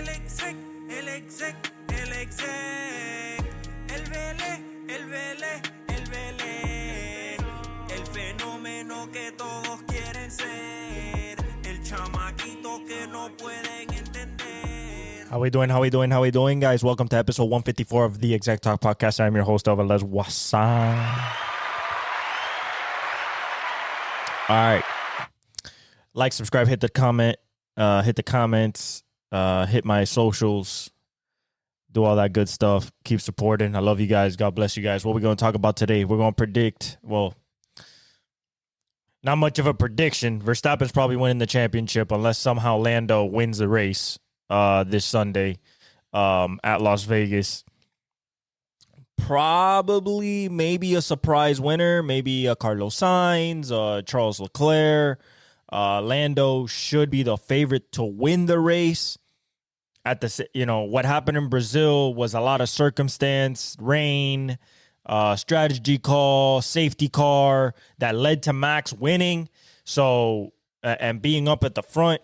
Exec, el Exec, el Exec. El Vélez, el Vélez, el Vélez. El fenómeno que todos quieren ser. El chamaquito que no pueden entender. How we doing, guys? Welcome to episode 154 of the Exec Talk Podcast. I'm your host, Alvarez Wasan. All right. Like, subscribe, hit the comment, hit the comments, hit my socials, do all that good stuff. Keep supporting. I love you guys. God bless you guys. What we're going to talk about today, we're going to predict, well, not much of a prediction. Verstappen's probably winning the championship unless somehow Lando wins the race this Sunday at Las Vegas. Probably maybe a surprise winner, maybe a Carlos Sainz, Charles Leclerc. Lando should be the favorite to win the race. What happened in Brazil was a lot of circumstance, rain, strategy call, safety car that led to Max winning. So, and being up at the front.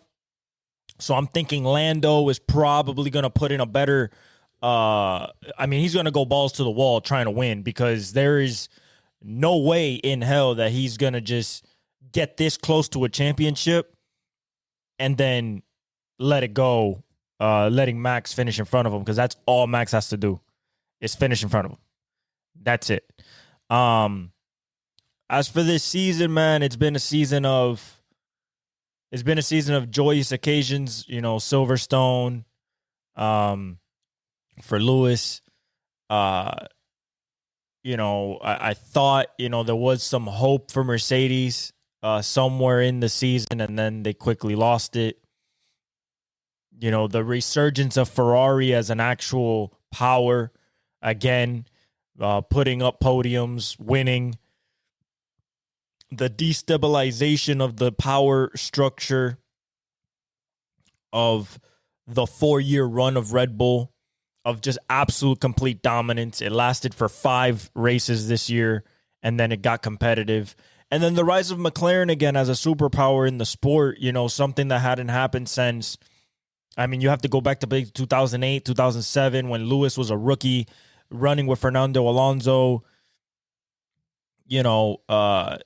So I'm thinking Lando is probably going to put in a better, he's going to go balls to the wall trying to win because there is no way in hell that he's going to just get this close to a championship and then let it go, letting Max finish in front of him, because that's all Max has to do is finish in front of him. That's it. As for this season, man, it's been a season of joyous occasions, Silverstone, for Lewis. I thought, there was some hope for Mercedes somewhere in the season, and then they quickly lost it. The resurgence of Ferrari as an actual power, again, putting up podiums, winning. The destabilization of the power structure of the 4-year run of Red Bull, of just absolute complete dominance. It lasted for 5 races this year, and then it got competitive. And then the rise of McLaren again as a superpower in the sport, something that hadn't happened since, you have to go back to 2008, 2007, when Lewis was a rookie running with Fernando Alonso. That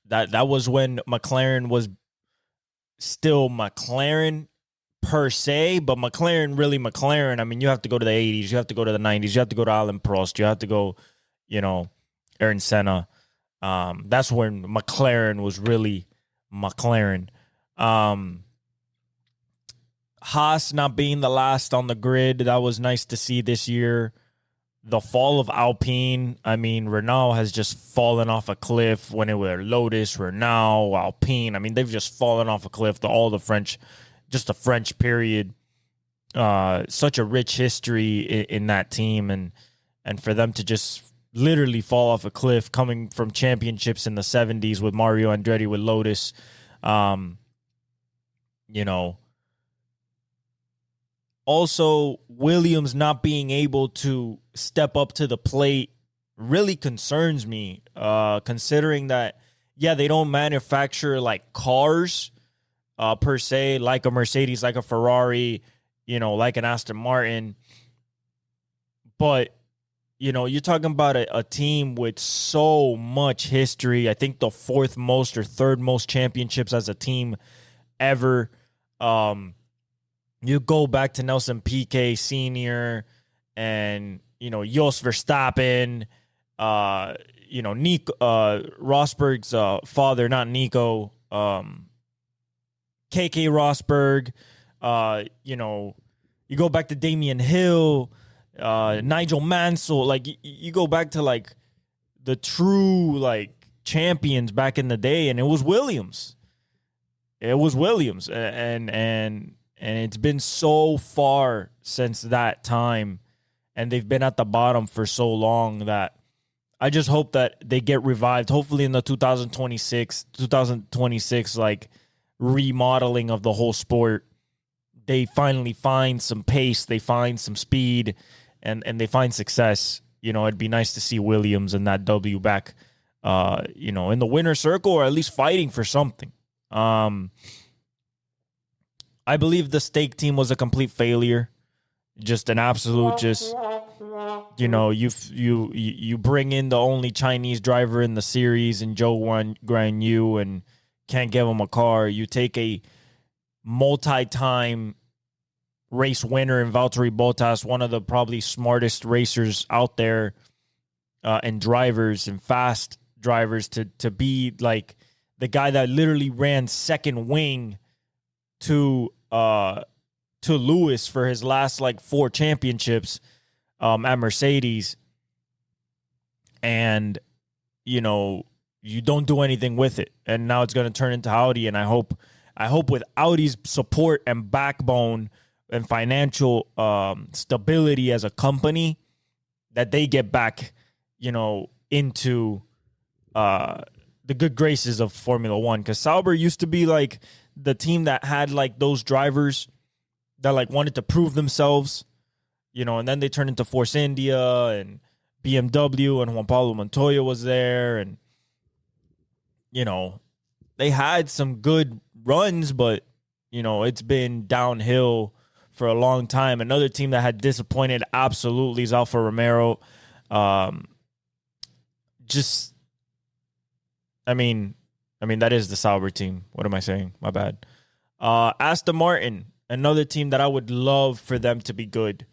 was when McLaren was still McLaren per se, but McLaren, you have to go to the 80s, you have to go to the 90s, you have to go to Alain Prost, you have to go, Ayrton Senna. That's when McLaren was really McLaren. Haas not being the last on the grid, that was nice to see this year. The fall of Alpine, Renault has just fallen off a cliff. When it were Lotus, Renault, Alpine, they've just fallen off a cliff. The French period. Such a rich history in that team, and for them to just literally fall off a cliff, coming from championships in the 70s with Mario Andretti with Lotus, Also, Williams not being able to step up to the plate really concerns me, considering that, they don't manufacture like cars per se, like a Mercedes, like a Ferrari, like an Aston Martin. But, you're talking about a team with so much history. I think the 4th most or 3rd most championships as a team ever. You go back to Nelson Piquet Sr. and, Jos Verstappen, Nico, Rosberg's father, not Nico, KK Rosberg, you go back to Damian Hill, Nigel Mansell, you go back to, the true, champions back in the day, and it was Williams. And it's been so far since that time, and they've been at the bottom for so long that I just hope that they get revived. Hopefully in the 2026, remodeling of the whole sport, they finally find some pace, they find some speed, and they find success. It'd be nice to see Williams and that W back, in the winner's circle, or at least fighting for something. I believe the stake team was a complete failure. Just an absolute, you bring in the only Chinese driver in the series and Guan Yu and can't give him a car. You take a multi-time race winner in Valtteri Bottas, one of the probably smartest racers out there, and drivers and fast drivers to be like the guy that literally ran second wing to Lewis for his last 4 championships at Mercedes, and you don't do anything with it, and now it's going to turn into Audi. And I hope with Audi's support and backbone and financial stability as a company that they get back, into the good graces of Formula One. Because Sauber used to be the team that had those drivers that wanted to prove themselves, and then they turned into Force India and BMW, and Juan Pablo Montoya was there, and they had some good runs, but it's been downhill for a long time. Another team that had disappointed absolutely is Alfa Romeo. That is the Sauber team. What am I saying? My bad. Aston Martin, another team that I would love for them to be good.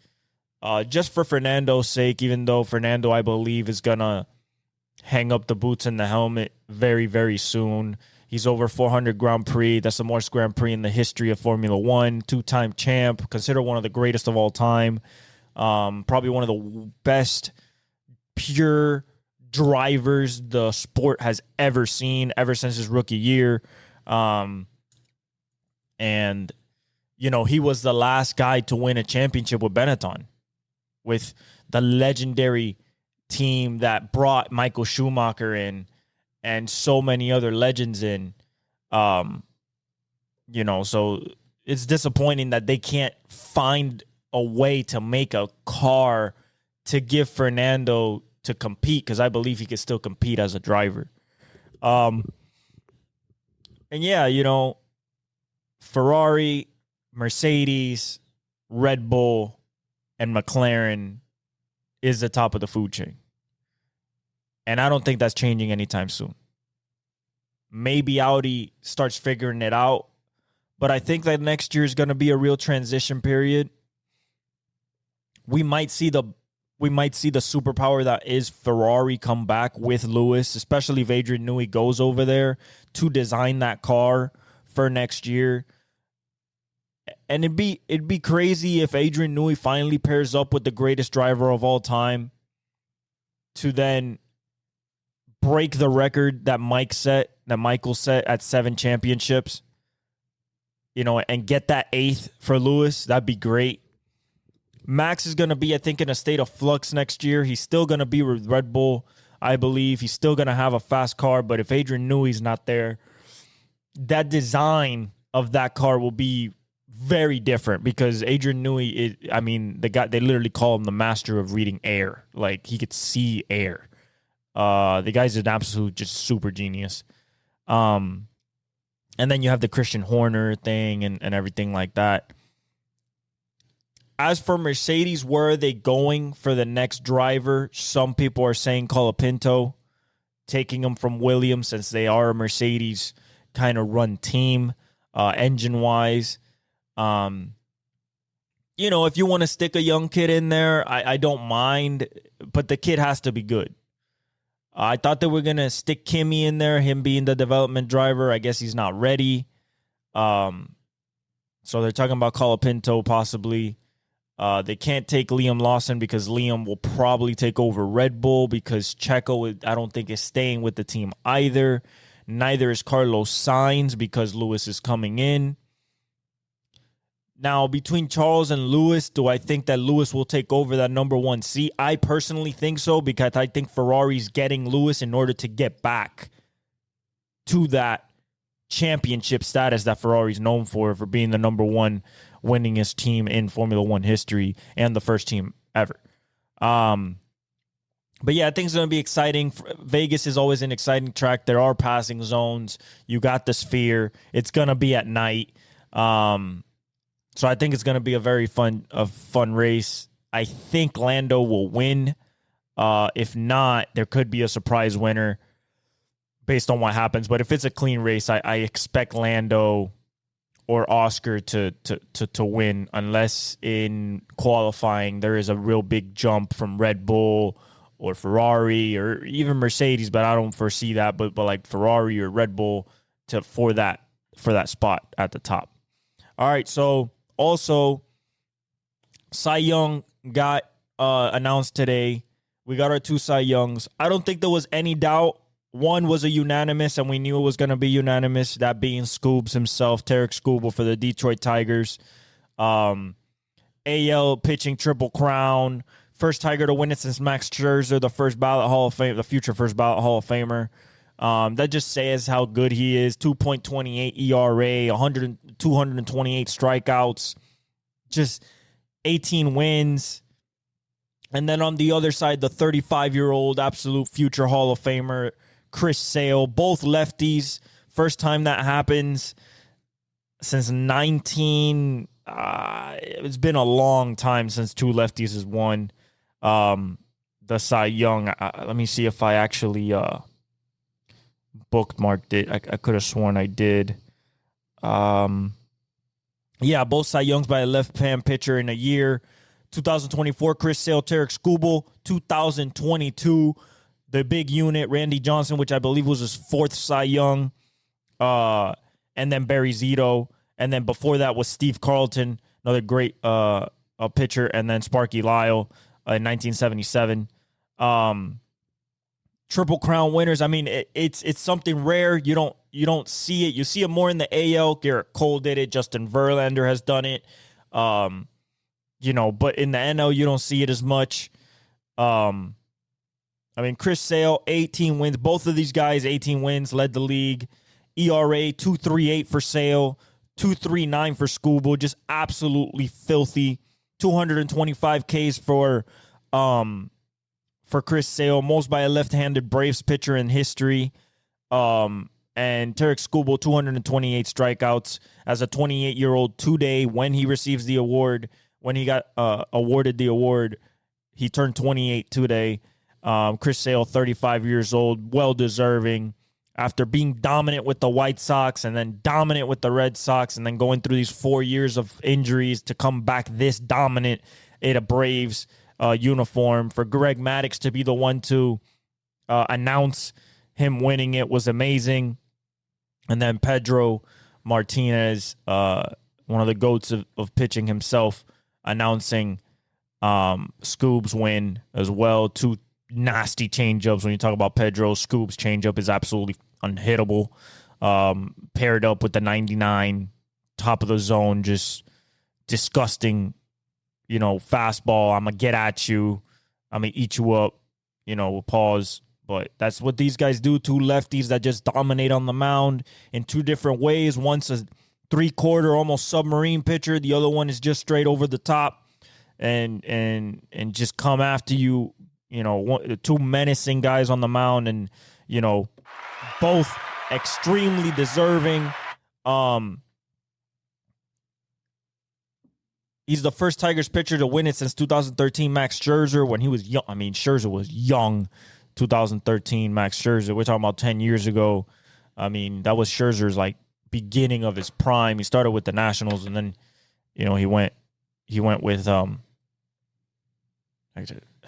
Just for Fernando's sake, even though Fernando, I believe, is going to hang up the boots and the helmet very, very soon. He's over 400 Grand Prix. That's the most Grand Prix in the history of Formula One. 2-time champ, considered one of the greatest of all time. Probably one of the best pure drivers the sport has ever seen, ever since his rookie year. And he was the last guy to win a championship with Benetton, with the legendary team that brought Michael Schumacher in and so many other legends in. So it's disappointing that they can't find a way to make a car to give Fernando to compete, because I believe he could still compete as a driver. Ferrari, Mercedes, Red Bull, and McLaren is the top of the food chain. And I don't think that's changing anytime soon. Maybe Audi starts figuring it out, but I think that next year is going to be a real transition period. We might see the superpower that is Ferrari come back with Lewis, especially if Adrian Newey goes over there to design that car for next year. And it'd be crazy if Adrian Newey finally pairs up with the greatest driver of all time to then break the record that Michael set at 7 championships, and get that 8th for Lewis. That'd be great. Max is going to be, I think, in a state of flux next year. He's still going to be with Red Bull, I believe. He's still going to have a fast car, but if Adrian Newey's not there, that design of that car will be very different, because Adrian Newey, they literally call him the master of reading air. He could see air. The guy's an absolute just super genius. And then you have the Christian Horner thing and everything like that. As for Mercedes, where are they going for the next driver? Some people are saying Colapinto, taking him from Williams, since they are a Mercedes kind of run team, engine-wise. If you want to stick a young kid in there, I don't mind, but the kid has to be good. I thought they were going to stick Kimi in there, him being the development driver. I guess he's not ready. So they're talking about Colapinto possibly. They can't take Liam Lawson because Liam will probably take over Red Bull, because Checo, I don't think, is staying with the team either. Neither is Carlos Sainz, because Lewis is coming in. Now, between Charles and Lewis, do I think that Lewis will take over that number 1 seat? I personally think so, because I think Ferrari's getting Lewis in order to get back to that championship status that Ferrari's known for being the number 1 winningest team in Formula One history and the first team ever. But yeah, I think it's going to be exciting. Vegas is always an exciting track. There are passing zones. You got the sphere. It's going to be at night. So I think it's going to be a very fun race. I think Lando will win. If not, there could be a surprise winner based on what happens. But if it's a clean race, I expect Lando or Oscar to win, unless in qualifying there is a real big jump from Red Bull or Ferrari or even Mercedes, but I don't foresee that. But like Ferrari or Red Bull for that spot at the top. All right, so also Cy Young got announced today. We got our 2 Cy Youngs. I don't think there was any doubt. One was a unanimous, and we knew it was going to be unanimous, that being Scoobs himself, Tarik Skubal for the Detroit Tigers. AL pitching Triple Crown. First Tiger to win it since Max Scherzer, the future first ballot Hall of Famer. That just says how good he is. 2.28 ERA, 228 strikeouts, just 18 wins. And then on the other side, the 35-year-old absolute future Hall of Famer, Chris Sale, both lefties. First time that happens since it's been a long time since 2 lefties has won the Cy Young. Let me see if I actually bookmarked it. I could have sworn I did. Both Cy Youngs by a left-hand pitcher in a year. 2024, Chris Sale, Tarik Skubal. 2022, the big unit, Randy Johnson, which I believe was his 4th Cy Young. And then Barry Zito. And then before that was Steve Carlton, another great pitcher. And then Sparky Lyle in 1977. Triple Crown winners. I mean, it's something rare. You don't see it. You see it more in the AL. Garrett Cole did it. Justin Verlander has done it. But in the NL, you don't see it as much. Chris Sale, 18 wins. Both of these guys, 18 wins, led the league. ERA, 2.38 for Sale, 2.39 for Skubal. Just absolutely filthy. 225 Ks for Chris Sale, most by a left-handed Braves pitcher in history. And Tarik Skubal, 228 strikeouts as a 28-year-old today when he receives the award. When he got awarded the award, he turned 28 today. Chris Sale, 35 years old, well-deserving. After being dominant with the White Sox and then dominant with the Red Sox and then going through these 4 years of injuries to come back this dominant in a Braves uniform. For Greg Maddux to be the one to announce him winning it was amazing. And then Pedro Martinez, one of the GOATs of pitching himself, announcing Scoob's win as well. 2 nasty changeups. When you talk about Pedro, Scoob's changeup is absolutely unhittable. Paired up with the 99, top of the zone, just disgusting, fastball. I'm going to get at you. I'm going to eat you up, pause. But that's what these guys do. 2 lefties that just dominate on the mound in 2 different ways. One's a 3/4 almost submarine pitcher. The other one is just straight over the top and just come after you. 2 menacing guys on the mound, and both extremely deserving. He's the first Tigers pitcher to win it since 2013. Max Scherzer, when he was young. Scherzer was young. 2013, Max Scherzer. We're talking about 10 years ago. That was Scherzer's beginning of his prime. He started with the Nationals, and then he went with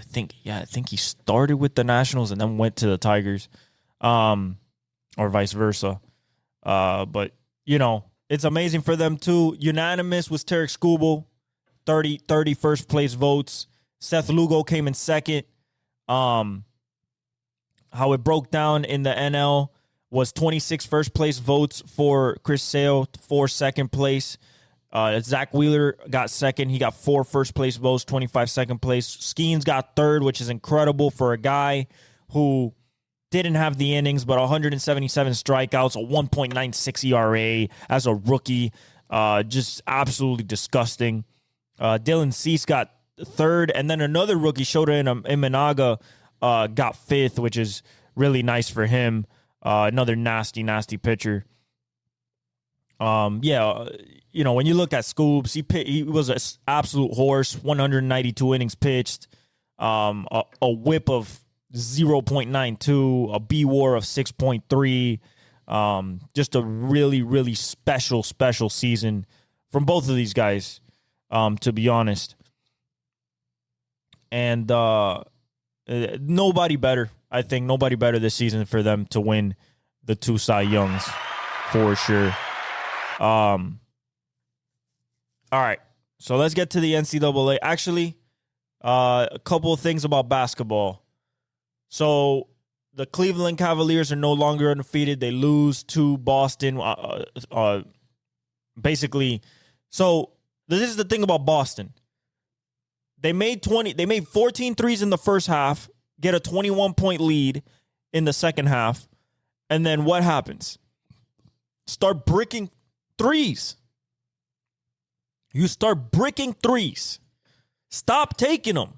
I think he started with the Nationals and then went to the Tigers, or vice versa. But it's amazing for them too. Unanimous was Tarik Skubal, 30 first place votes. Seth Lugo came in second. How it broke down in the NL was 26 first place votes for Chris Sale, 4 second place. Zach Wheeler got second. He got 4 first place votes, 25 second place. Skeens got third, which is incredible for a guy who didn't have the innings, but 177 strikeouts, a 1.96 ERA as a rookie. Just absolutely disgusting. Dylan Cease got third, and then another rookie, Shota Imanaga, got fifth, which is really nice for him. Another nasty pitcher. when you look at Scoobs, he was an absolute horse. 192 innings pitched, a WHIP of 0.92, a B-WAR of 6.3. Just a really, really special season from both of these guys, to be honest. And nobody better. I think nobody better this season for them to win the 2 Cy Youngs for sure. All right. So let's get to the NCAA. Actually, a couple of things about basketball. So the Cleveland Cavaliers are no longer undefeated. They lose to Boston. Basically, so this is the thing about Boston. They made 14 threes in the first half, get a 21-point lead in the second half, and then what happens? Start bricking threes. You start bricking threes. Stop taking them.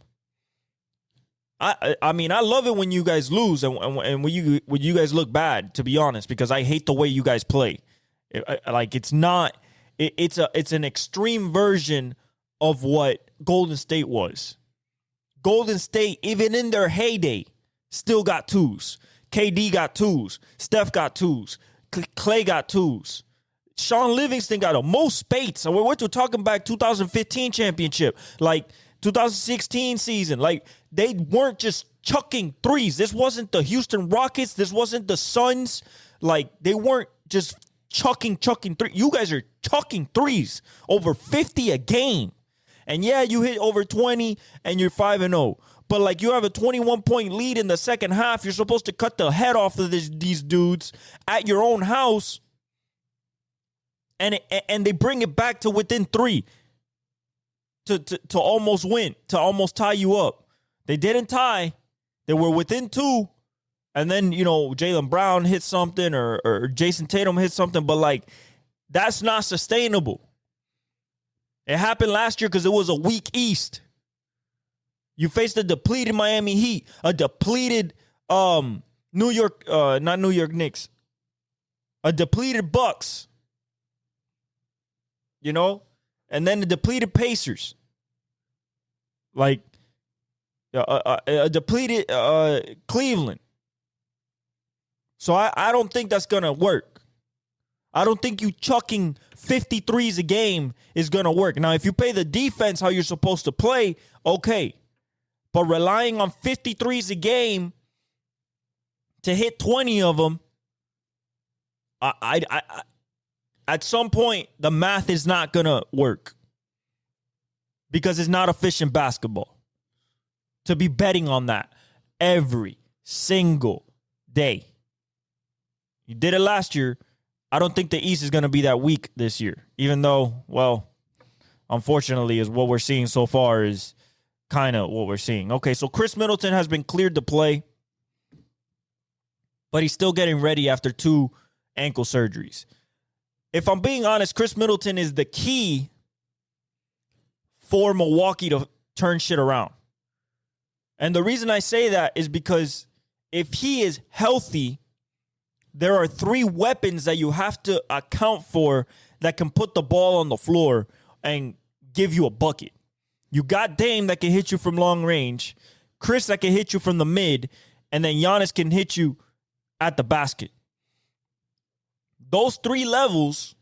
I mean, I love it when you guys lose and when you guys look bad, to be honest, because I hate the way you guys play. It's an extreme version of what Golden State was. Golden State, even in their heyday, still got 2s. KD got 2s. Steph got 2s. Clay got 2s. Sean Livingston got a most Spates. And we're talking back 2015 championship, like 2016 season. Like, they weren't just chucking threes. This wasn't the Houston Rockets. This wasn't the Suns. Like, they weren't just chucking threes. You guys are chucking threes, over 50 a game. And yeah, you hit over 20 and you're 5-0. But like, you have a 21-point lead in the second half. You're supposed to cut the head off of these dudes at your own house. And they bring it back to within 3 to almost win, to almost tie you up. They didn't tie. They were within 2. And then, Jaylen Brown hit something or Jason Tatum hit something. But like, that's not sustainable. It happened last year because it was a weak East. You faced a depleted Miami Heat, a depleted not New York Knicks, a depleted Bucks, and then the depleted Pacers, like a depleted Cleveland. So I don't think that's gonna work. I don't think you chucking 53s a game is going to work. Now, if you play the defense how you're supposed to play, okay. But relying on 53s a game to hit 20 of them, I at some point, the math is not going to work because it's not efficient basketball. To be betting on that every single day. You did it last year. I don't think the East is going to be that weak this year, even though, well, unfortunately, is what we're seeing so far is kind of what we're seeing. Okay, so Chris Middleton has been cleared to play, but he's still getting ready after 2 ankle surgeries. If I'm being honest, Chris Middleton is the key for Milwaukee to turn shit around. And the reason I say that is because if he is healthy, there are 3 weapons that you have to account for that can put the ball on the floor and give you a bucket. You got Dame that can hit you from long range, Chris that can hit you from the mid, and then Giannis can hit you at the basket. Those 3 levels,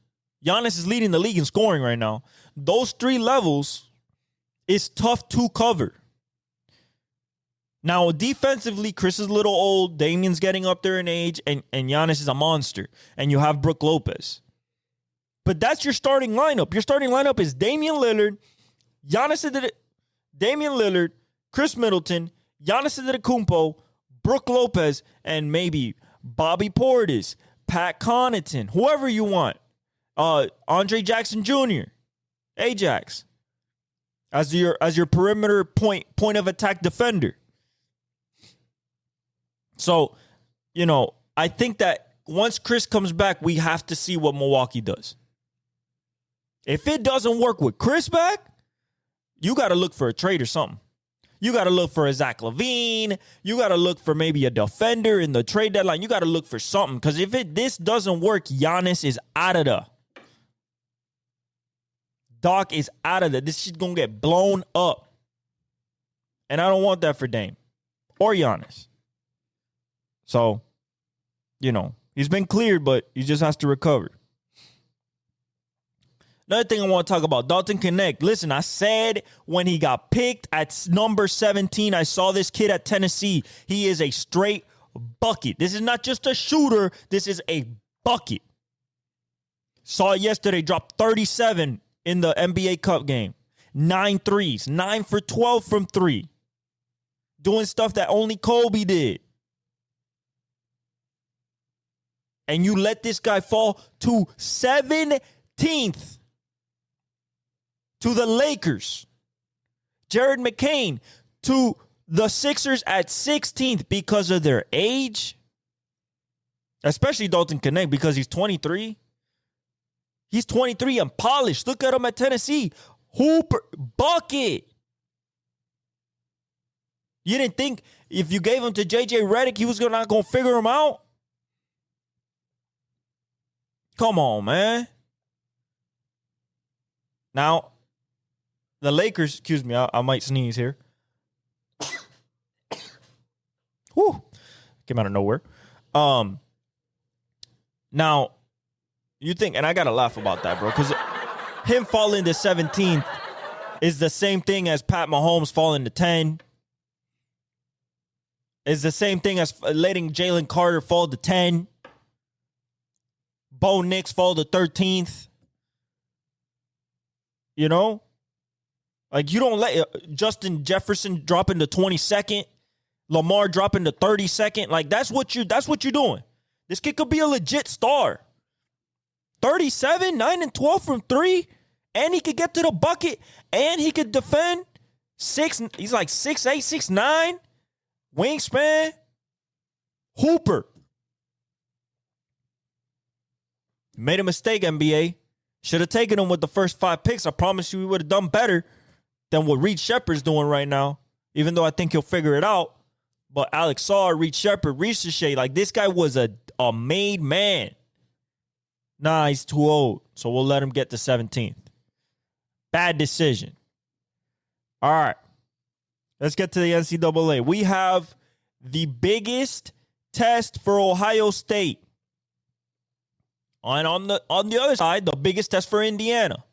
Giannis is leading the league in scoring right now. Those 3 levels is tough to cover. Now, defensively, Chris is a little old. Damian's getting up there in age, and Giannis is a monster. And you have Brook Lopez. But that's your starting lineup. Your starting lineup is Damian Lillard, Damian Lillard, Chris Middleton, Giannis Antetokounmpo, Brook Lopez, and maybe Bobby Portis, Pat Connaughton, whoever you want. Andre Jackson Jr., Ajax, as your perimeter point of attack defender. So, I think that once Chris comes back, we have to see what Milwaukee does. If it doesn't work with Chris back, you got to look for a trade or something. You got to look for a Zach LaVine. You got to look for maybe a defender in the trade deadline. You got to look for something. Because if this doesn't work, Giannis is out of the. Doc is out of there. This shit's going to get blown up. And I don't want that for Dame or Giannis. So, he's been cleared, but he just has to recover. Another thing I want to talk about, Dalton Knecht. Listen, I said when he got picked at number 17, I saw this kid at Tennessee. He is a straight bucket. This is not just a shooter. This is a bucket. Saw it yesterday, dropped 37 in the NBA Cup game. 9 threes, 9 for 12 from 3. Doing stuff that only Kobe did. And you let this guy fall to 17th. To the Lakers. Jared McCain to the Sixers at 16th because of their age. Especially Dalton Knecht because he's 23. He's 23 and polished. Look at him at Tennessee. Hooper, bucket. You didn't think if you gave him to J.J. Redick, he was not going to figure him out? Come on, man. Now, the Lakers, excuse me, I might sneeze here. Whew. Came out of nowhere. Now, you think, and I got to laugh about that, bro, because him falling to 17th is the same thing as Pat Mahomes falling to 10. Is the same thing as letting Jalen Carter fall to 10. Bo Nix fall to 13th. Like, you don't let Justin Jefferson drop into 22nd, Lamar drop into 32nd. Like, that's what you're doing. This kid could be a legit star. 37, 9 and 12 from 3, and he could get to the bucket, and he could defend. He's like 6'8", 6'9", wingspan, hooper. Made a mistake, NBA. Should have taken him with the first 5 picks. I promise you, we would have done better than what Reed Shepard's doing right now, even though I think he'll figure it out. But Alex Sarr, Reed Shepard, Reed Shea, like, this guy was a made man. Nah, he's too old, so we'll let him get to 17th. Bad decision. All right. Let's get to the NCAA. We have the biggest test for Ohio State. And on the other side, the biggest test for Indiana.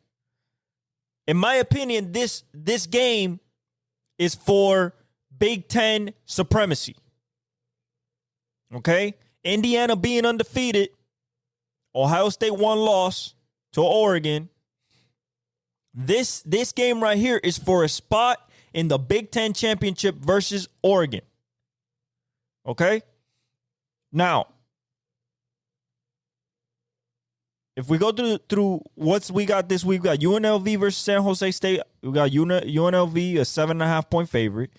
In my opinion, this game is for Big Ten supremacy. Okay? Indiana being undefeated. Ohio State 1 loss to Oregon. This game right here is for a spot in the Big Ten championship versus Oregon. Okay? Now, if we go through what's we got this week, we got UNLV versus San Jose State. We got UNLV, a 7.5-point favorite.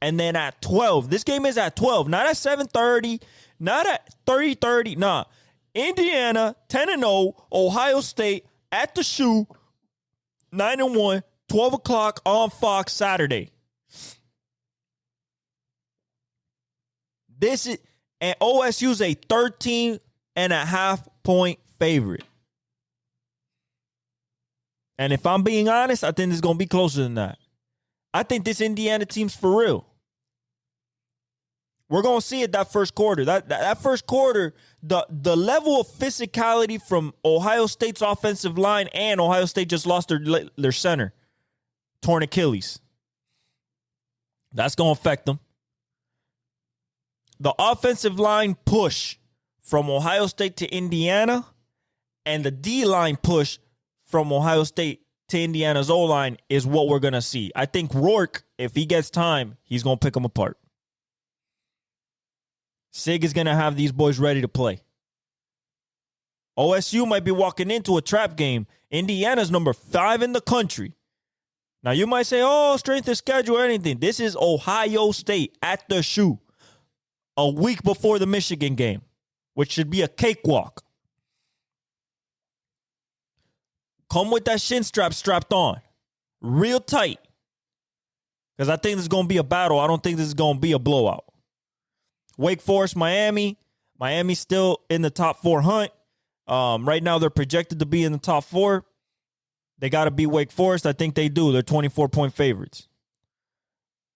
And then at 12, this game is at 12, not at 7:30, not at 30:30. Nah, Indiana 10-0, Ohio State at the shoe 9-1, 12 o'clock on Fox Saturday. This is, and OSU's a 13.5-point favorite. And if I'm being honest, I think it's going to be closer than that. I think this Indiana team's for real. We're going to see it that first quarter. That first quarter, the level of physicality from Ohio State's offensive line, and Ohio State just lost their center. Torn Achilles. That's going to affect them. The offensive line push from Ohio State to Indiana and the D-line push from Ohio State to Indiana's O-line is what we're going to see. I think Rourke, if he gets time, he's going to pick them apart. Sig is going to have these boys ready to play. OSU might be walking into a trap game. Indiana's number 5 in the country. Now, you might say, oh, strength of schedule or anything. This is Ohio State at the shoe a week before the Michigan game, which should be a cakewalk. Come with that shin strap strapped on. Real tight. Because I think this is going to be a battle. I don't think this is going to be a blowout. Wake Forest, Miami. Miami's still in the top 4 hunt. Right now, they're projected to be in the top 4. They got to beat Wake Forest. I think they do. They're 24-point favorites.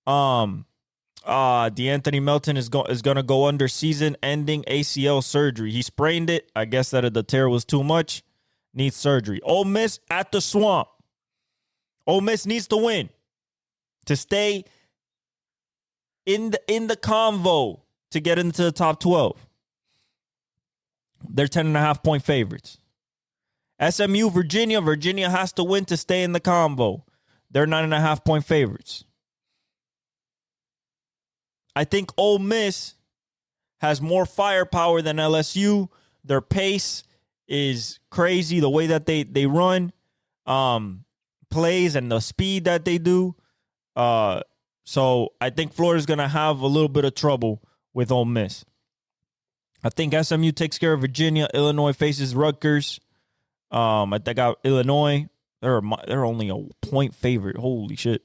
D'Anthony Melton is going to go under season-ending ACL surgery. He sprained it. I guess that the tear was too much. Needs surgery. Ole Miss at the Swamp. Ole Miss needs to win to stay in the convo to get into the top 12. They're 10.5-point favorites. SMU, Virginia. Virginia has to win to stay in the convo. They're 9.5-point favorites. I think Ole Miss has more firepower than LSU. Their pace is crazy. The way that they run plays and the speed that they do. So I think Florida's going to have a little bit of trouble with Ole Miss. I think SMU takes care of Virginia. Illinois faces Rutgers. I think Illinois. They're only a point favorite. Holy shit.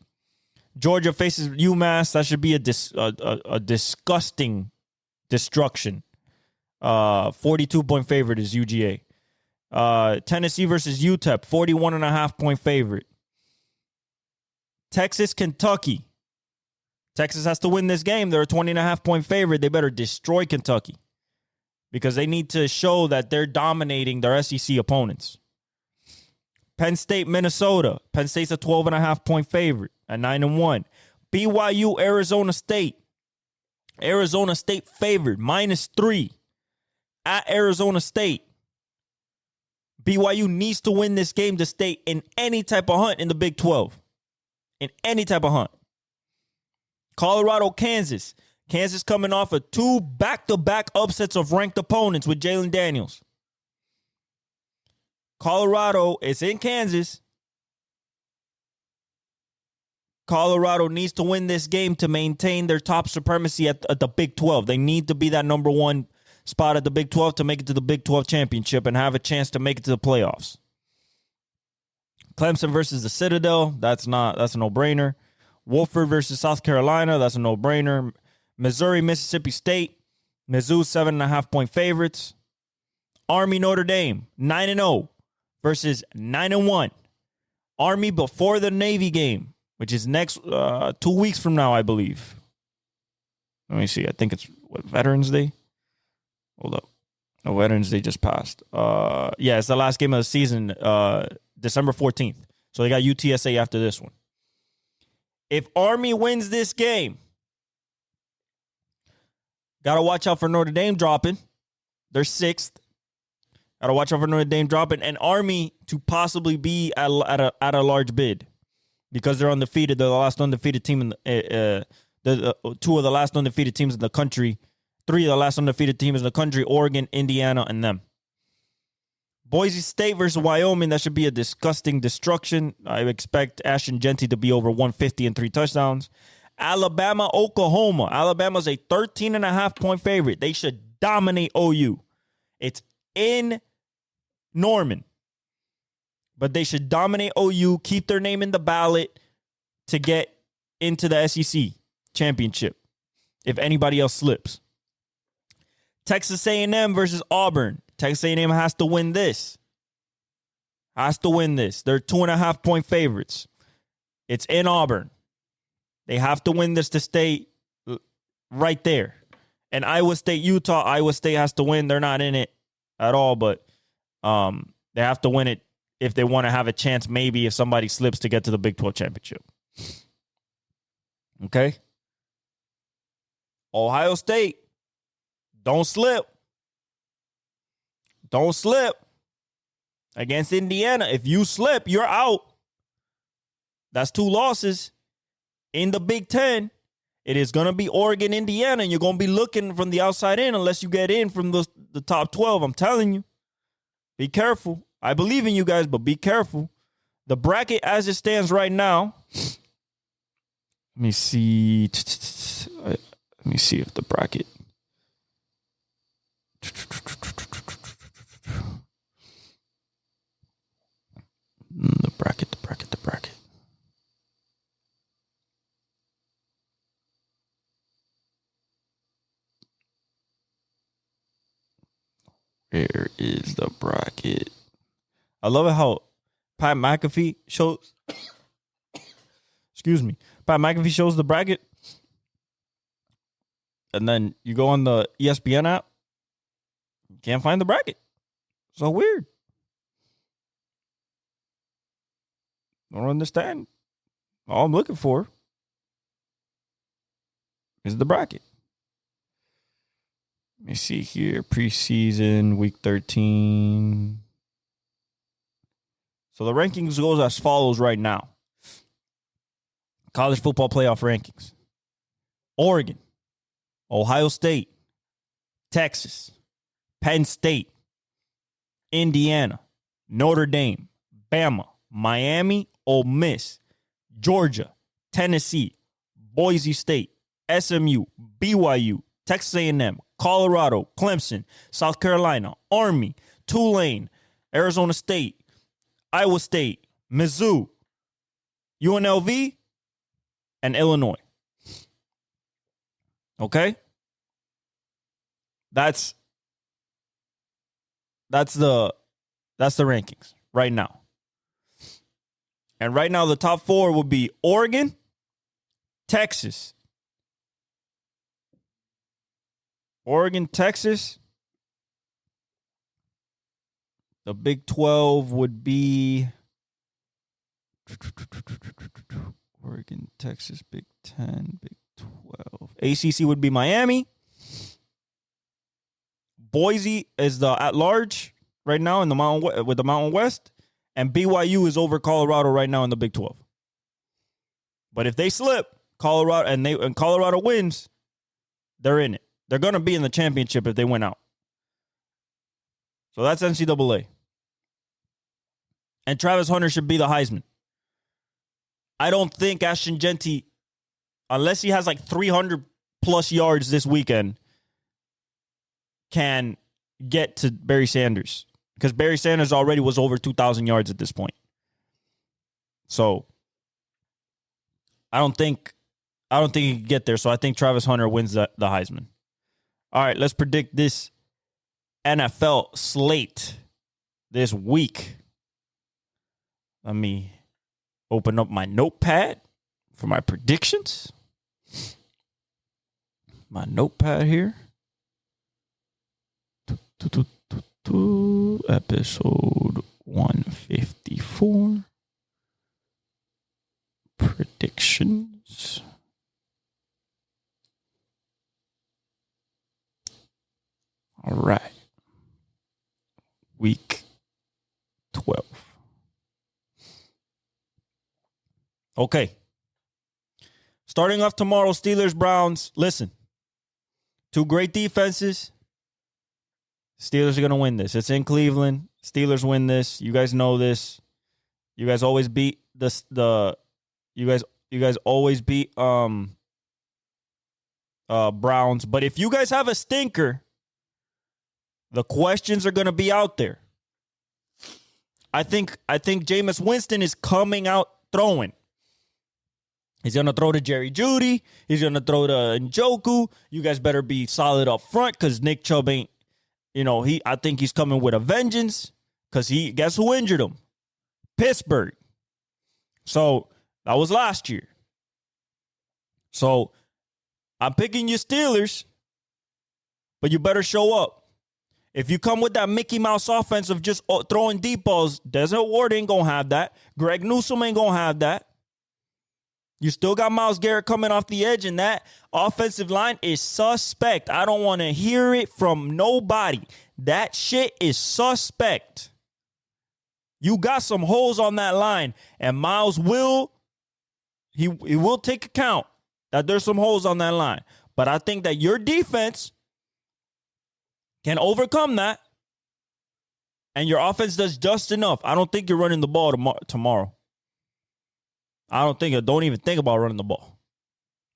Georgia faces UMass. That should be a disgusting destruction. 42-point favorite is UGA. Tennessee versus UTEP. 41.5-point favorite. Texas, Kentucky. Texas has to win this game. They're a 20.5-point favorite. They better destroy Kentucky because they need to show that they're dominating their SEC opponents. Penn State, Minnesota. Penn State's a 12.5-point favorite at 9-1. BYU, Arizona State. Arizona State favored, -3 at Arizona State. BYU needs to win this game to stay in any type of hunt in the Big 12. In any type of hunt. Colorado, Kansas. Kansas coming off of 2 back-to-back upsets of ranked opponents with Jalen Daniels. Colorado is in Kansas. Colorado needs to win this game to maintain their top supremacy at the Big 12. They need to be that number 1 spot at the Big 12 to make it to the Big 12 championship and have a chance to make it to the playoffs. Clemson versus the Citadel. That's a no-brainer. Wofford versus South Carolina. That's a no-brainer. Missouri, Mississippi State. Mizzou, 7.5-point favorites. Army, Notre Dame, 9-0 versus 9-1. Army before the Navy game, which is next 2 weeks from now, I believe. Let me see. I think it's Veterans Day. Hold up. No, Veterans Day just passed. Yeah, it's the last game of the season, December 14th. So they got UTSA after this one. If Army wins this game, got to watch out for Notre Dame dropping. They're 6th. Got to watch out for Notre Dame dropping. And Army to possibly be at a large bid because they're undefeated. They're the last undefeated team in the 2 of the last undefeated teams in the country. 3 of the last undefeated teams in the country, Oregon, Indiana, and them. Boise State versus Wyoming, that should be a disgusting destruction. I expect Ashton Genty to be over 150 and 3 touchdowns. Alabama, Oklahoma. Alabama's a 13.5-point favorite. They should dominate OU. It's in Norman. But they should dominate OU, keep their name in the ballot to get into the SEC championship if anybody else slips. Texas A&M versus Auburn. Texas A&M has to win this. Has to win this. They're 2.5-point favorites. It's in Auburn. They have to win this to stay right there. And Iowa State, Utah, Iowa State has to win. They're not in it at all, but they have to win it if they want to have a chance, maybe if somebody slips to get to the Big 12 championship. Okay? Ohio State, don't slip. Don't slip against Indiana. If you slip, you're out. That's 2 losses in the Big 10. It is going to be Oregon, Indiana, and you're going to be looking from the outside in unless you get in from the top 12. I'm telling you. Be careful. I believe in you guys, but be careful. The bracket as it stands right now. Let me see. Let me see if the bracket. The bracket. Where is the bracket? I love it how Pat McAfee shows. Excuse me. Pat McAfee shows the bracket, and then you go on the ESPN app. You can't find the bracket. So weird. Don't understand. All I'm looking for is the bracket. Let me see here. Preseason, week 13. So the rankings goes as follows right now. College football playoff rankings. Oregon, Ohio State, Texas, Penn State, Indiana, Notre Dame, Bama, Miami, Ole Miss, Georgia, Tennessee, Boise State, SMU, BYU, Texas A&M, Colorado, Clemson, South Carolina, Army, Tulane, Arizona State, Iowa State, Mizzou, UNLV, and Illinois. Okay? That's the rankings right now. And right now the top 4 would be Oregon, Texas. Oregon, Texas. The Big 12 would be Oregon, Texas, Big 10, Big 12. ACC would be Miami. Boise is the at-large right now in the with the Mountain West. And BYU is over Colorado right now in the Big 12. But if they slip, Colorado and Colorado wins, they're in it. They're going to be in the championship if they win out. So that's NCAA. And Travis Hunter should be the Heisman. I don't think Ashton Genty, unless he has like 300 plus yards this weekend, can get to Barry Sanders. Because Barry Sanders already was over 2,000 yards at this point. So I don't think he can get there. So I think Travis Hunter wins the Heisman. All right, let's predict this NFL slate this week. Let me open up my notepad for my predictions. My notepad here. Episode 154. Predictions. All right. Week 12. Okay. Starting off tomorrow, Steelers, Browns. Listen. 2 great defenses. Steelers are going to win this. It's in Cleveland. Steelers win this. You guys know this. You guys always beat you guys always beat Browns. But if you guys have a stinker, the questions are going to be out there. I think Jameis Winston is coming out throwing. He's going to throw to Jerry Jeudy. He's going to throw to Njoku. You guys better be solid up front because Nick Chubb ain't, I think he's coming with a vengeance because guess who injured him? Pittsburgh. So that was last year. So I'm picking you Steelers, but you better show up. If you come with that Mickey Mouse offense of just throwing deep balls, Desert Ward ain't going to have that. Greg Newsome ain't going to have that. You still got Myles Garrett coming off the edge, and that offensive line is suspect. I don't want to hear it from nobody. That shit is suspect. You got some holes on that line, and Myles will take account that there's some holes on that line. But I think that your defense can overcome that, and your offense does just enough. I don't think you're running the ball tomorrow. Don't even think about running the ball.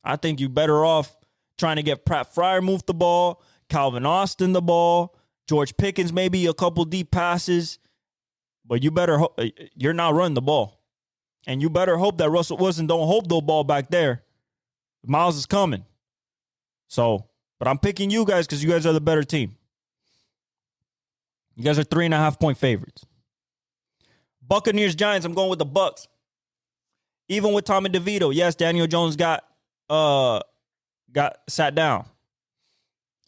I think you're better off trying to get Pratt Freiermuth the ball, Calvin Austin the ball, George Pickens maybe a couple deep passes, but you're not running the ball. And you better hope that Russell Wilson don't hold the ball back there. Myles is coming. So, but I'm picking you guys because you guys are the better team. You guys are 3.5-point favorites. Buccaneers, Giants, I'm going with the Bucs. Even with Tommy DeVito, yes, Daniel Jones got sat down.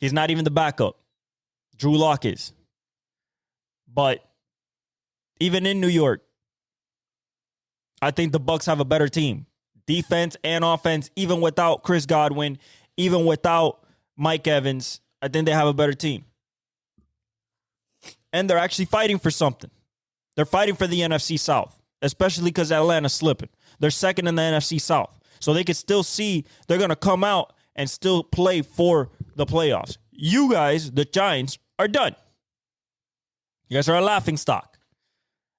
He's not even the backup. Drew Lock is. But even in New York, I think the Bucs have a better team. Defense and offense, even without Chris Godwin, even without Mike Evans, I think they have a better team. And they're actually fighting for something. They're fighting for the NFC South, especially because Atlanta's slipping. They're second in the NFC South. So they can still see they're going to come out and still play for the playoffs. You guys, the Giants, are done. You guys are a laughingstock.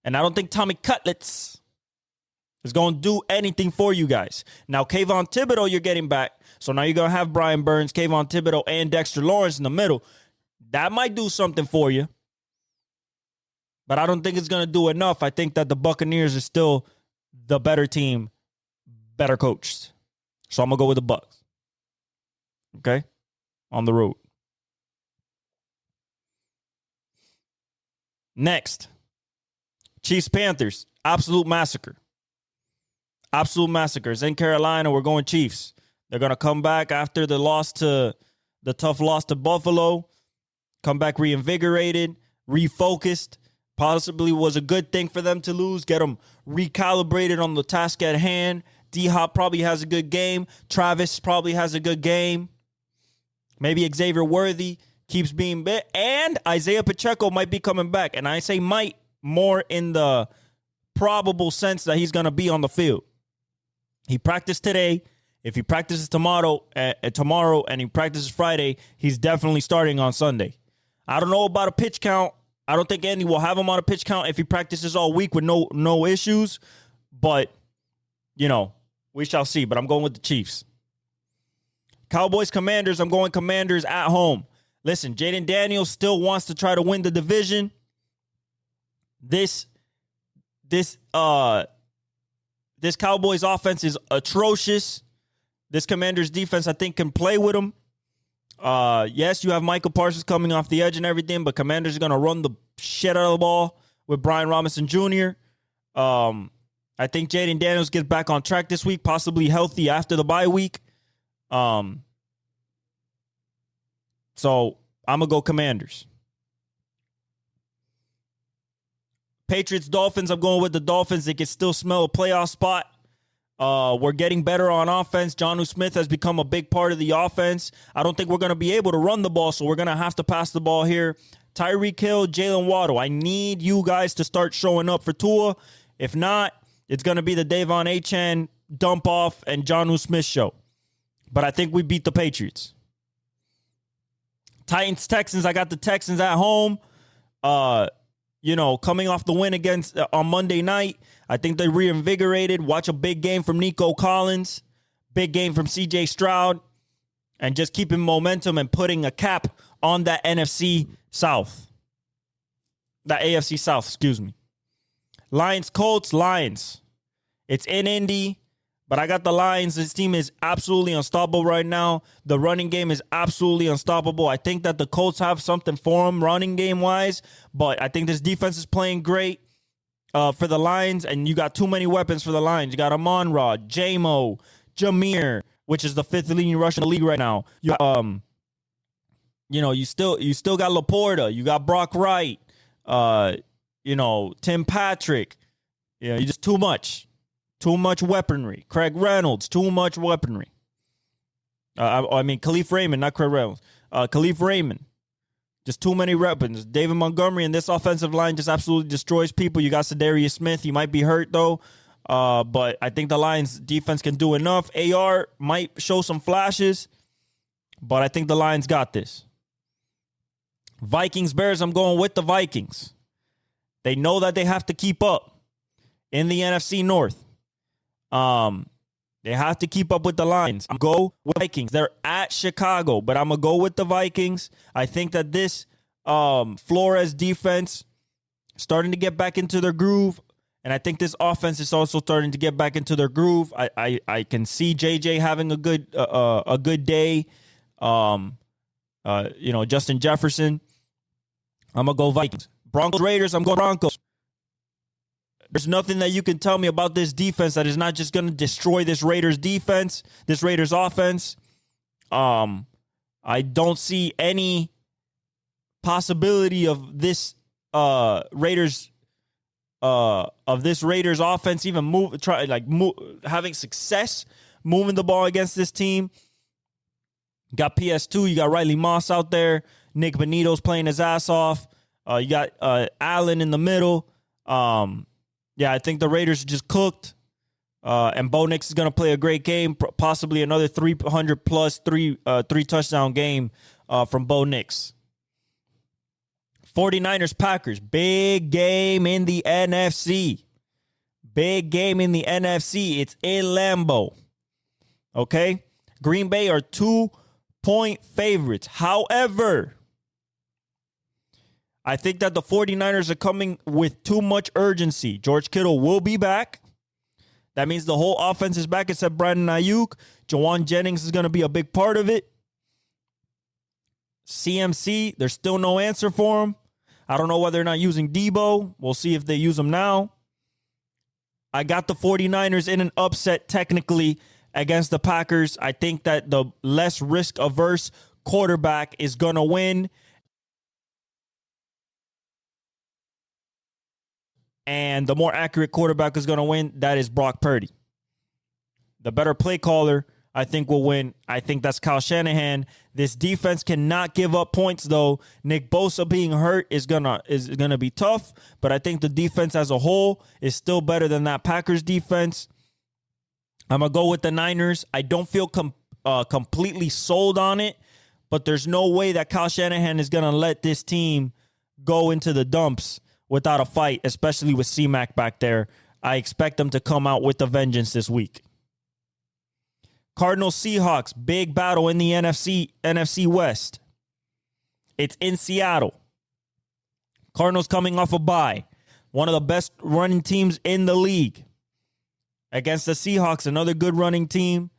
And I don't think Tommy Cutlets is going to do anything for you guys. Now, Kayvon Thibodeau, you're getting back. So now you're going to have Brian Burns, Kayvon Thibodeau, and Dexter Lawrence in the middle. That might do something for you. But I don't think it's going to do enough. I think that the Buccaneers are still the better team, better coached. So I'm going to go with the Bucs. Okay? On the road. Next. Chiefs-Panthers. Absolute massacre. Absolute massacre. It's in Carolina. We're going Chiefs. They're going to come back after the tough loss to Buffalo. Come back reinvigorated, refocused. Possibly was a good thing for them to lose. Get them recalibrated on the task at hand. D-Hop probably has a good game. Travis probably has a good game. Maybe Xavier Worthy keeps being bit. And Isaiah Pacheco might be coming back. And I say might more in the probable sense that he's going to be on the field. He practiced today. If he practices tomorrow and he practices Friday, he's definitely starting on Sunday. I don't know about a pitch count. I don't think Andy will have him on a pitch count if he practices all week with no issues. But, we shall see. But I'm going with the Chiefs. Cowboys, Commanders. I'm going Commanders at home. Listen, Jaden Daniels still wants to try to win the division. This Cowboys offense is atrocious. This Commanders defense, I think, can play with them. Yes, you have Michael Parsons coming off the edge and everything, but Commanders are going to run the shit out of the ball with Brian Robinson Jr. I think Jaden Daniels gets back on track this week, possibly healthy after the bye week. So I'm going to go Commanders. Patriots, Dolphins, I'm going with the Dolphins. They can still smell a playoff spot. We're getting better on offense. Jonnu Smith has become a big part of the offense. I don't think we're going to be able to run the ball, so we're going to have to pass the ball here. Tyreek Hill, Jalen Waddle. I need you guys to start showing up for Tua. If not, it's going to be the Davon Achane dump off and Jonnu Smith show. But I think we beat the Patriots. Titans, Texans. I got the Texans at home. Coming off the win against on Monday night. I think they reinvigorated. Watch a big game from Nico Collins. Big game from CJ Stroud. And just keeping momentum and putting a cap on that NFC South. That AFC South, excuse me. Lions, Colts, Lions. It's in Indy, but I got the Lions. This team is absolutely unstoppable right now. The running game is absolutely unstoppable. I think that the Colts have something for them running game-wise, but I think this defense is playing great for the Lions, and you got too many weapons for the Lions. You got Amon-Ra, J-Mo, Jameer, which is the fifth leading rusher in the league right now. You still got Laporta. You got Brock Wright. Tim Patrick. You just too much. Too much weaponry. Craig Reynolds, too much weaponry. Khalif Raymond, not Craig Reynolds. Khalif Raymond. Just too many weapons. David Montgomery and this offensive line just absolutely destroys people. You got Sadarius Smith. He might be hurt, though. But I think the Lions' defense can do enough. AR might show some flashes, but I think the Lions got this. Vikings, Bears, I'm going with the Vikings. They know that they have to keep up in the NFC North. They have to keep up with the Lions. I'm going to go with Vikings. They're at Chicago, but I'm going to go with the Vikings. I think that this Flores defense starting to get back into their groove, and I think this offense is also starting to get back into their groove. I can see JJ having a good day. Justin Jefferson. I'm going to go Vikings. Broncos, Raiders, I'm going Broncos. There's nothing that you can tell me about this defense that is not just going to destroy this Raiders defense, this Raiders offense. I don't see any possibility of this Raiders offense even having success moving the ball against this team. You got PS2, you got Riley Moss out there, Nick Benito's playing his ass off. You got Allen in the middle. I think the Raiders just cooked. And Bo Nix is going to play a great game, possibly another 300-plus, three-touchdown game from Bo Nix. 49ers, Packers, big game in the NFC. Big game in the NFC. It's in Lambeau. Okay? Green Bay are 2-point favorites. However, I think that the 49ers are coming with too much urgency. George Kittle will be back. That means the whole offense is back except Brandon Ayuk. Jawan Jennings is going to be a big part of it. CMC, there's still no answer for him. I don't know whether they're not using Debo. We'll see if they use him now. I got the 49ers in an upset technically against the Packers. I think that the less risk-averse quarterback is going to win. And the more accurate quarterback is going to win. That is Brock Purdy. The better play caller, I think, will win. I think that's Kyle Shanahan. This defense cannot give up points, though. Nick Bosa being hurt is gonna be tough, but I think the defense as a whole is still better than that Packers defense. I'm gonna go with the Niners. I don't feel completely sold on it, but there's no way that Kyle Shanahan is gonna let this team go into the dumps without a fight, especially with C-Mac back there. I expect them to come out with a vengeance this week. Cardinals, Seahawks, big battle in the NFC West. It's in Seattle. Cardinals coming off a bye. One of the best running teams in the league. Against the Seahawks, another good running team.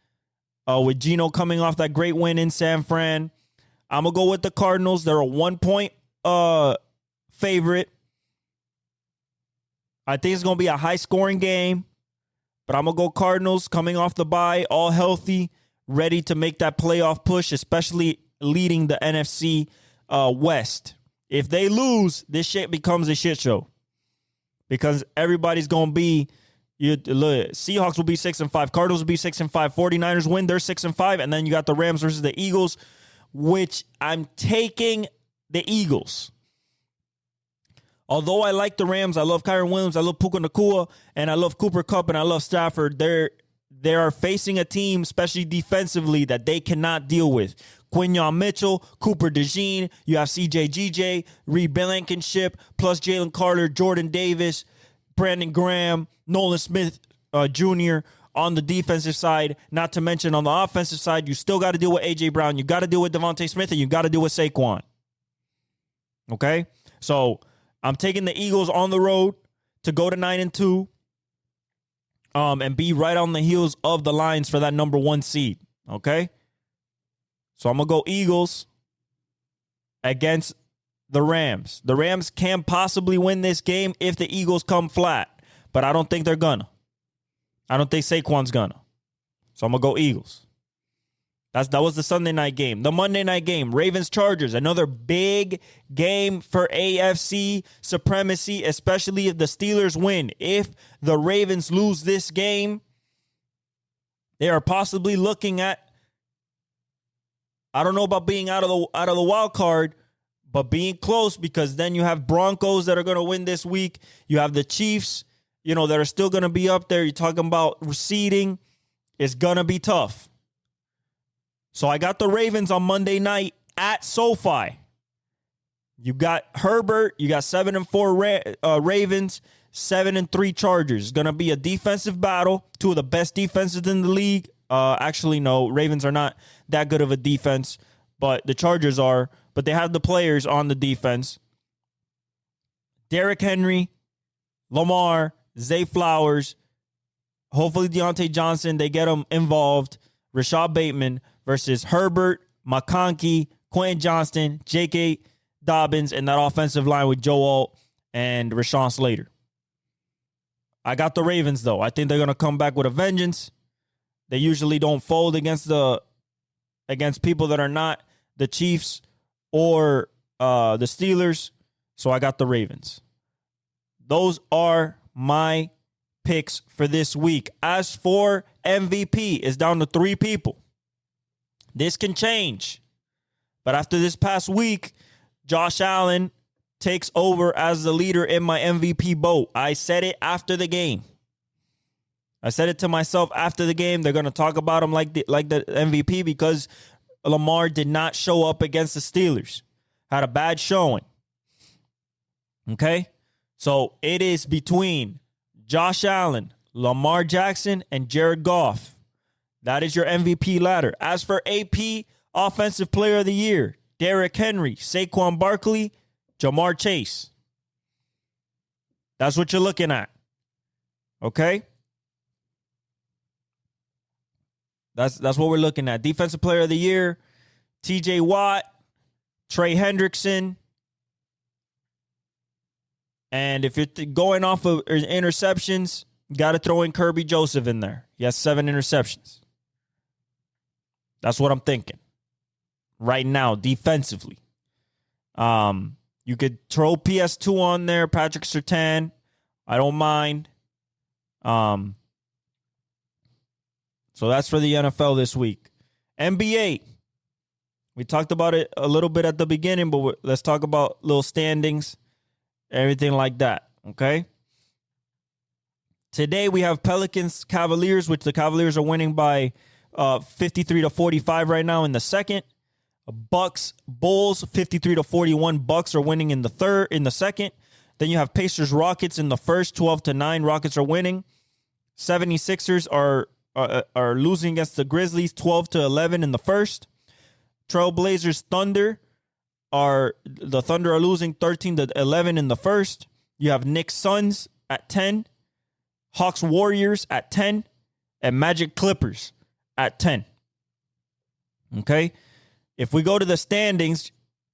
With Geno coming off that great win in San Fran. I'm going to go with the Cardinals. They're a 1-point favorite. I think it's going to be a high-scoring game. But I'm going to go Cardinals coming off the bye, all healthy, ready to make that playoff push, especially leading the NFC West. If they lose, this shit becomes a shit show. Because everybody's going to be, Seahawks will be 6-5, Cardinals will be 6-5, 49ers win, they're 6-5, and then you got the Rams versus the Eagles, which I'm taking the Eagles. Although I like the Rams, I love Kyron Williams, I love Puka Nacua, and I love Cooper Kupp, and I love Stafford. They are facing a team, especially defensively, that they cannot deal with. Quinyon Mitchell, Cooper DeJean, you have CJ GJ, Reed Blankenship, plus Jalen Carter, Jordan Davis, Brandon Graham, Nolan Smith Jr. on the defensive side. Not to mention on the offensive side, you still got to deal with A.J. Brown, you got to deal with Devontae Smith, and you got to deal with Saquon. Okay? So I'm taking the Eagles on the road to go to 9-2 and be right on the heels of the Lions for that number 1 seed. Okay? So I'm going to go Eagles against the Rams. The Rams can possibly win this game if the Eagles come flat, but I don't think they're gonna. I don't think Saquon's gonna. So I'm going to go Eagles. That was the Sunday night game. The Monday night game, Ravens-Chargers, another big game for AFC supremacy, especially if the Steelers win. If the Ravens lose this game, they are possibly looking at, I don't know about being out of the wild card, but being close, because then you have Broncos that are going to win this week. You have the Chiefs, that are still going to be up there. You're talking about receding. It's going to be tough. So I got the Ravens on Monday night at SoFi. You got Herbert. You got 7-4 Ravens, 7-3 Chargers. It's going to be a defensive battle. Two of the best defenses in the league. Actually, no. Ravens are not that good of a defense, but the Chargers are. But they have the players on the defense. Derrick Henry, Lamar, Zay Flowers, hopefully Deontay Johnson. They get them involved. Rashad Bateman versus Herbert, McConkey, Quentin Johnston, J.K. Dobbins, and that offensive line with Joe Alt and Rashawn Slater. I got the Ravens, though. I think they're going to come back with a vengeance. They usually don't fold against people that are not the Chiefs or the Steelers. So I got the Ravens. Those are my picks for this week. As for MVP, it's down to 3 people. This can change. But after this past week, Josh Allen takes over as the leader in my MVP boat. I said it after the game. I said it to myself after the game. They're going to talk about him like the MVP because Lamar did not show up against the Steelers. Had a bad showing. Okay? So it is between Josh Allen, Lamar Jackson, and Jared Goff. That is your MVP ladder. As for AP Offensive Player of the Year, Derrick Henry, Saquon Barkley, Jamar Chase. That's what you're looking at. Okay? That's what we're looking at. Defensive Player of the Year, TJ Watt, Trey Hendrickson. And if you're going off of interceptions, you got to throw in Kirby Joseph in there. He has 7 interceptions. That's what I'm thinking right now, defensively. You could throw PS2 on there, Patrick Surtain. I don't mind. So that's for the NFL this week. NBA. We talked about it a little bit at the beginning, but let's talk about little standings, everything like that, okay? Today we have Pelicans Cavaliers, which the Cavaliers are winning by 53-45 right now in the second. Bucks Bulls 53-41. Bucks are winning in the second. Then you have Pacers Rockets in the first, 12-9. Rockets are winning. 76ers are losing against the Grizzlies 12-11 in the first. Trailblazers Thunder are losing 13-11 in the first. You have Knicks Suns at 10. Hawks Warriors at 10. And Magic Clippers at 10. Okay? If we go to the standings,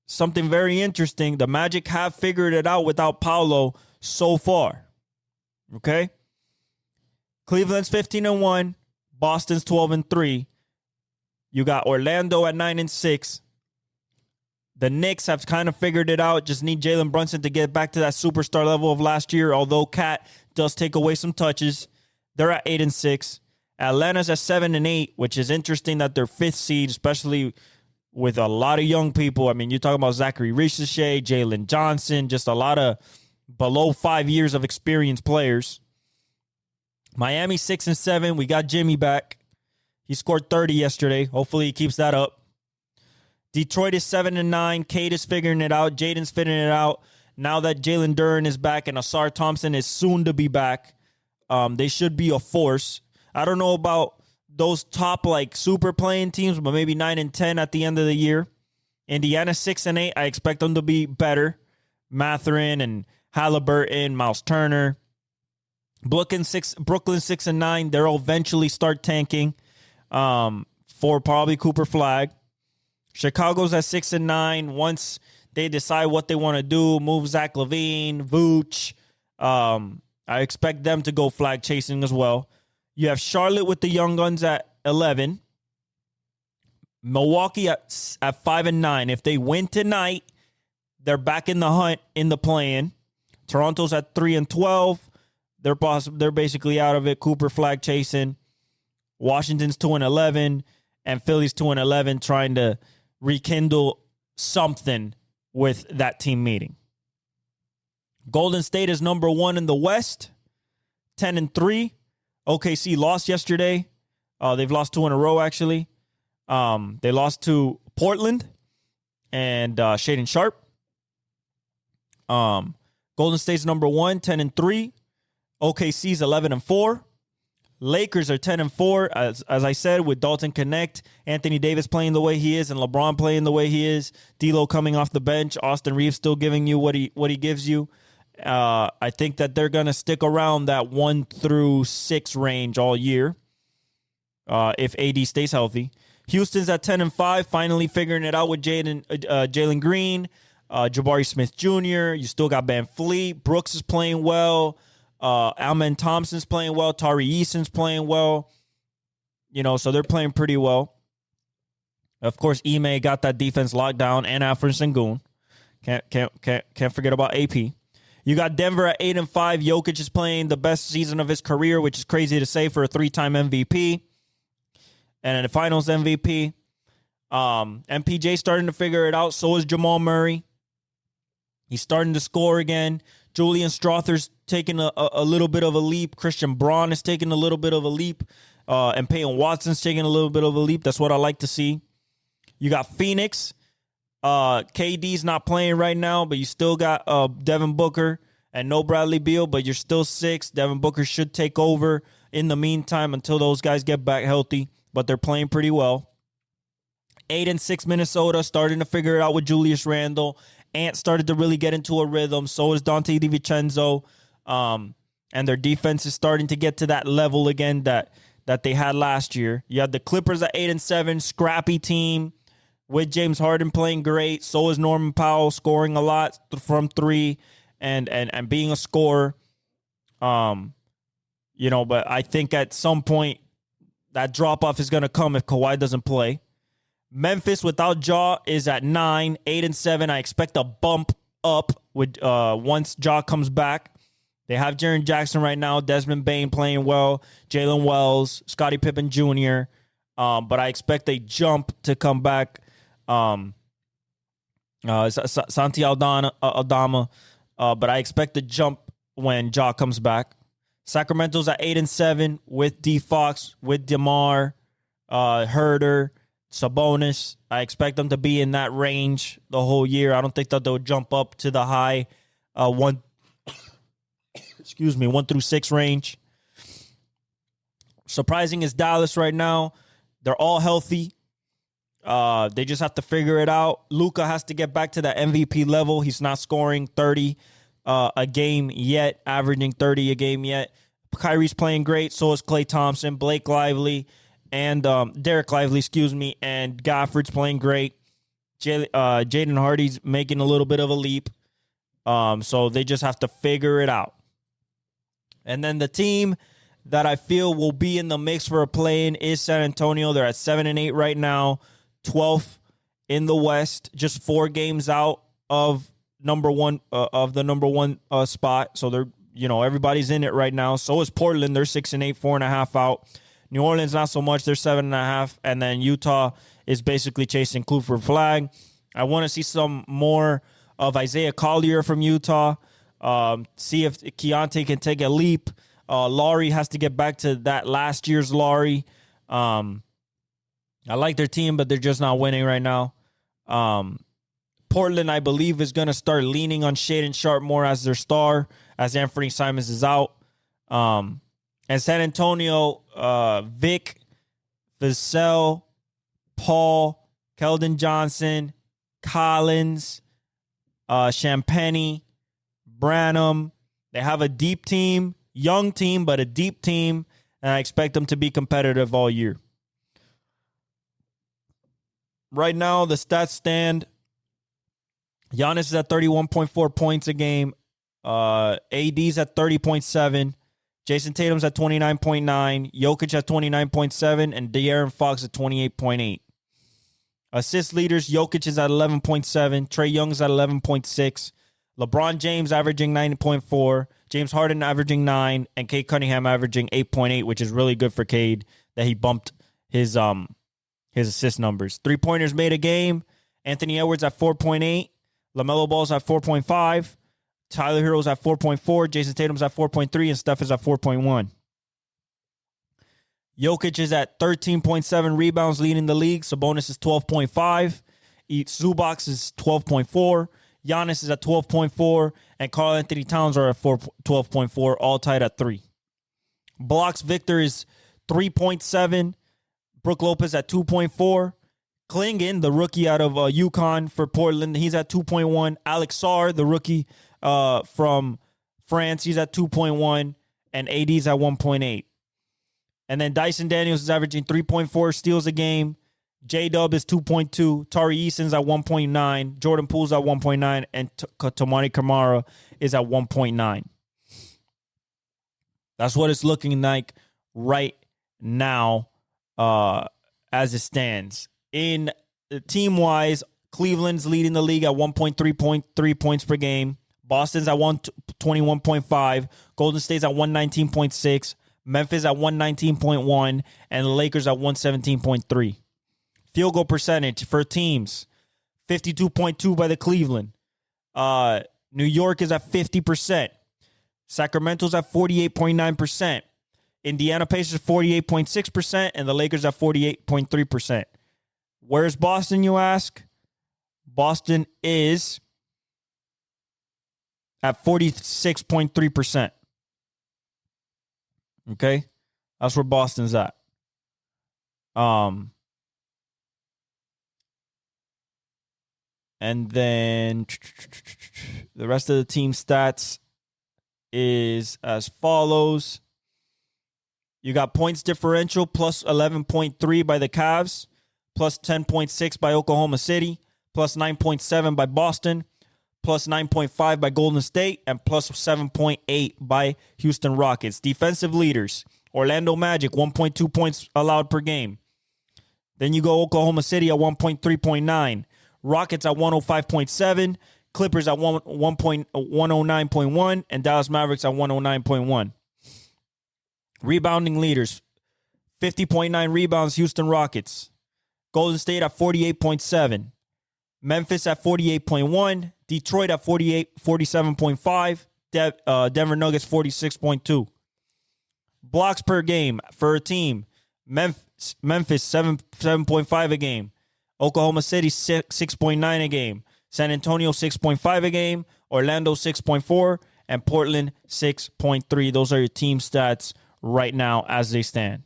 something very interesting. The Magic have figured it out without Paolo so far. Okay? Cleveland's 15-1. Boston's 12-3. You got Orlando at 9-6. The Knicks have kind of figured it out. Just need Jalen Brunson to get back to that superstar level of last year, although Cat does take away some touches. They're at 8-6. Atlanta's at 7-8, which is interesting that they're 5th seed, especially with a lot of young people. I mean, you're talking about Zachary Ricochet, Jalen Johnson, just a lot of below 5 years of experienced players. Miami 6-7. We got Jimmy back. He scored 30 yesterday. Hopefully he keeps that up. Detroit is 7-9. Cade is figuring it out. Jaden's figuring it out. Now that Jalen Duren is back and Asar Thompson is soon to be back, they should be a force. I don't know about those top like super playing teams, but maybe 9-10 at the end of the year. Indiana 6-8. I expect them to be better. Mathurin and Halliburton, Miles Turner. Brooklyn 6-9. They'll eventually start tanking for probably Cooper Flag. Chicago's at 6-9. Once they decide what they want to do, move Zach LaVine, Vooch. I expect them to go flag chasing as well. You have Charlotte with the Young Guns at 11. Milwaukee at 5-9. If they win tonight, they're back in the hunt in the play-in. Toronto's at 3-12. They're basically out of it. Cooper flag chasing. Washington's 2-11, and Philly's 2-11, trying to rekindle something with that team meeting. Golden State is number 1 in the West, 10-3. OKC lost yesterday. They've lost 2 in a row, actually. They lost to Portland and Shaedon Sharpe. Golden State's number 1, 10-3. OKC's 11-4. Lakers are 10-4, as I said, with Dalton Connect, Anthony Davis playing the way he is, and LeBron playing the way he is. D'Lo coming off the bench, Austin Reeves still giving you what he gives you. I think that they're going to stick around that 1-6 range all year if AD stays healthy. Houston's at 10-5, finally figuring it out with Jalen Green, Jabari Smith Jr. You still got Van Fleet. Brooks is playing well. Alman Thompson's playing well. Tari Eason's playing well. So they're playing pretty well. Of course, Ime got that defense locked down, and Alfred Sengun. Can't forget about AP. You got Denver at 8-5. Jokic is playing the best season of his career, which is crazy to say for a 3-time MVP and in the Finals MVP. MPJ starting to figure it out. So is Jamal Murray. He's starting to score again. Julian Strother's taking a little bit of a leap. Christian Braun is taking a little bit of a leap. And Peyton Watson's taking a little bit of a leap. That's what I like to see. You got Phoenix. KD's not playing right now, but you still got Devin Booker and no Bradley Beal, but you're still 6. Devin Booker should take over in the meantime until those guys get back healthy, but they're playing pretty well. 8-6 Minnesota, starting to figure it out with Julius Randle. Ant started to really get into a rhythm. So is Dante DiVincenzo. And their defense is starting to get to that level again that they had last year. You had the Clippers at 8-7, scrappy team with James Harden playing great. So is Norman Powell scoring a lot from 3 and being a scorer. But I think at some point that drop-off is going to come if Kawhi doesn't play. Memphis without Ja is at 9, 8-7. I expect a bump up with once Ja comes back. They have Jaren Jackson right now, Desmond Bane playing well, Jalen Wells, Scottie Pippen Jr. But I expect a jump to come back. Santi Aldama, but I expect a jump when Ja comes back. Sacramento's at 8-7 with D Fox, with DeMar, Herder, Sabonis. I expect them to be in that range the whole year. I don't think that they'll jump up to the high 1 through 6 range. Surprising is Dallas right now. They're all healthy. They just have to figure it out. Luka has to get back to that MVP level. He's not scoring 30 a game yet, averaging 30 a game yet. Kyrie's playing great. So is Klay Thompson, Blake Lively, and Derek Lively, and Gafford's playing great. Jaden Hardy's making a little bit of a leap. So they just have to figure it out. And then the team that I feel will be in the mix for a play-in is San Antonio. They're at 7-8 right now, 12th in the West, just 4 games out of number one spot. So they're everybody's in it right now. So is Portland. They're 6-8, 4.5 out. New Orleans not so much. They're 7.5, and then Utah is basically chasing Clifford Flag. I want to see some more of Isaiah Collier from Utah. See if Keontae can take a leap. Laurie has to get back to that last year's Laurie. I like their team, but they're just not winning right now. Portland, I believe, is going to start leaning on Shaedon Sharpe more as their star, as Anthony Simons is out. And San Antonio, Vic, Vassell, Paul, Keldon Johnson, Collins, Champagny, Branham. They have a deep team, young team, but a deep team, and I expect them to be competitive all year. Right now, the stats stand. Giannis is at 31.4 points a game. AD's at 30.7. Jason Tatum's at 29.9. Jokic at 29.7. And De'Aaron Fox at 28.8. Assist leaders, Jokic is at 11.7. Trae Young's at 11.6. LeBron James averaging 9.4. James Harden averaging 9. And Cade Cunningham averaging 8.8, which is really good for Cade that he bumped his assist numbers. 3-pointers made a game. Anthony Edwards at 4.8. LaMelo Ball's at 4.5. Tyler Hero's at 4.4. Jason Tatum's at 4.3. And Steph is at 4.1. Jokic is at 13.7 rebounds, leading the league. Sabonis is 12.5. Zubac is 12.4. Giannis is at 12.4. And Karl Anthony Towns are at 12.4, all tied at 3. Blocks, Victor is 3.7. Brook Lopez at 2.4. Klingon, the rookie out of UConn for Portland, he's at 2.1. Alex Sarr, the rookie from France, he's at 2.1. And AD's at 1.8. And then Dyson Daniels is averaging 3.4 steals a game. J-Dub is 2.2. Tari Eason's at 1.9. Jordan Poole's at 1.9. And Tomani Kamara is at 1.9. That's what it's looking like right now as it stands. In team-wise, Cleveland's leading the league at 1.3 points per game. Boston's at 121.5. Golden State's at 119.6. Memphis at 119.1. And the Lakers at 117.3. Field goal percentage for teams, 52.2 by the Cleveland. New York is at 50%. Sacramento's at 48.9%. Indiana Pacers 48.6%. And the Lakers at 48.3%. Where's Boston, you ask? Boston is at 46.3%. Okay? That's where Boston's at. And then the rest of the team stats is as follows. You got points differential plus 11.3 by the Cavs, plus 10.6 by Oklahoma City, plus 9.7 by Boston, plus 9.5 by Golden State, and plus 7.8 by Houston Rockets. Defensive leaders, Orlando Magic, 1.2 points allowed per game. Then you go Oklahoma City at 1.3.9. Rockets at 105.7, Clippers at 109.1, and Dallas Mavericks at 109.1. Rebounding leaders, 50.9 rebounds, Houston Rockets. Golden State at 48.7. Memphis at 48.1. Detroit at 47.5. Denver Nuggets 46.2. Blocks per game for a team. Memphis 7.5 a game. Oklahoma City 6.9 a game. San Antonio 6.5 a game. Orlando 6.4. And Portland 6.3. Those are your team stats right now as they stand.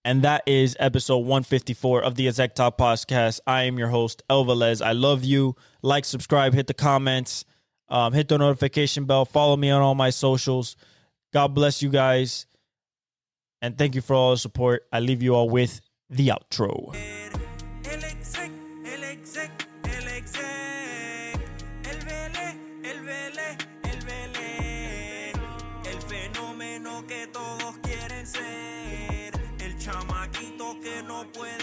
And that is episode 154 of the Exec Talk Podcast. I am your host, El Velez. I love you. Like, subscribe, hit the comments, hit the notification bell. Follow me on all my socials. God bless you guys. And thank you for all the support. I leave you all with the outro. El Exec, el Exec, el Exec. El Vele, el Vele, el Vele. El fenómeno que todos quieren ser. El chamaquito que no puede